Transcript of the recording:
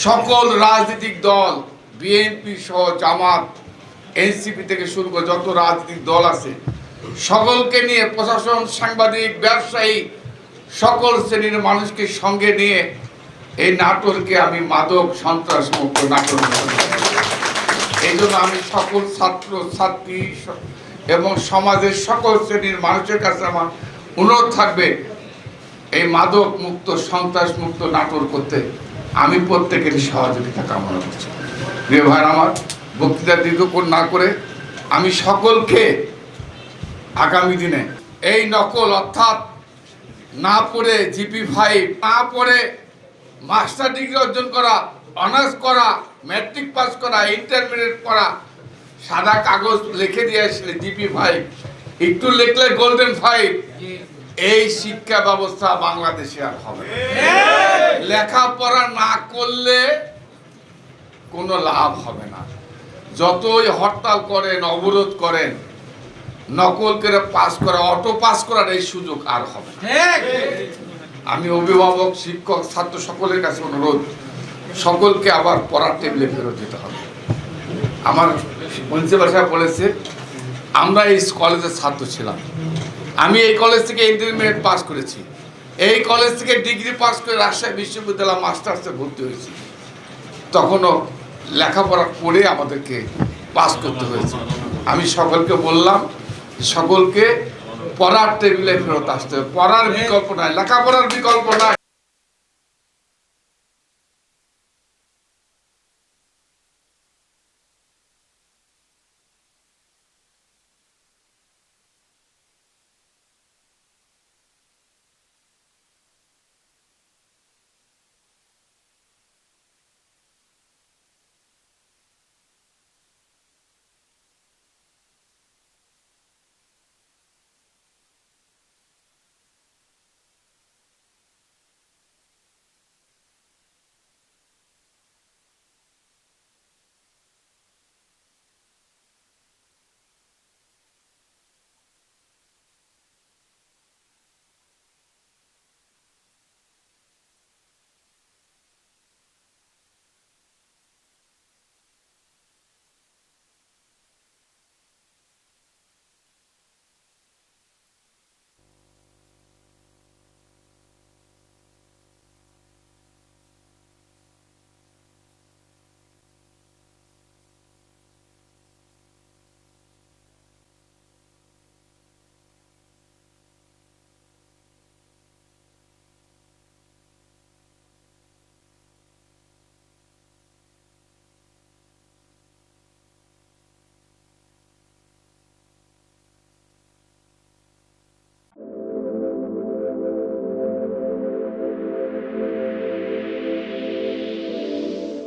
সকল রাজনৈতিক দল বিএনপি সহ জামাত এনসিপি থেকে শুরু করে যত রাজনৈতিক দল আছে সকলকে নিয়ে প্রশাসন সাংবাদিক ব্যবসায়ী সকল শ্রেণীর মানুষকে সঙ্গে নিয়ে এই নাটোরকে আমি মাদক সন্ত্রাস মুক্ত নাটোর এই জন্য আমি সকল ছাত্র ছাত্রী এবং সমাজের সকল শ্রেণীর মানুষের কাছে আমার অনুরোধ থাকবে এই মাদক মুক্ত সন্ত্রাস মুক্ত নাটোর করতে আমি প্রত্যেকেরই সহযোগিতা কামনা করছি। প্রিয় ভাই, আমার বক্তৃতা দীর্ঘক্ষণ না করে আমি সকলকে আগামী দিনে এই নকল অর্থাৎ না পড়ে GP5 না পড়ে মাস্টার ডিগ্রি অর্জন করা, অনার্স করা, ম্যাট্রিক পাস করা, ইন্টারমিডিয়েট পড়া, সাদা কাগজ লিখে দিয়ে আসলে GP5 একটু লিখলে গোল্ডেন 5, এই শিক্ষা ব্যবস্থা বাংলাদেশে আর হবে না। লেখাপড়া না করলে কোনো লাভ হবে না। যতই হরতাল করেন, অবরোধ করেন, নকল করে পাস করা, অটো পাস করার এই সুযোগ আর হবে না। আমি অভিভাবক, শিক্ষক, ছাত্র সকলের কাছে অনুরোধ, সকলকে আবার পড়ার টেবিলে ফেরত যেতে হবে। আমার প্রিন্সিপাল সাহেব বলেছে আমরা এই কলেজের ছাত্র ছিলাম, আমি এই কলেজ থেকে ইন্টারমিডিয়েট পাস করেছি, এই কলেজ থেকে ডিগ্রি পাস করে রাজশাহী বিশ্ববিদ্যালয় মাস্টার্সে ভর্তি হয়েছি, তখনও লেখাপড়া করে আমাদেরকে পাস করতে হয়েছে। আমি সকলকে বললাম সকলকে পড়ার টেবিলে ফেরত আসতে হবে। পড়ার বিকল্প নাই, লেখাপড়ার বিকল্প নাই।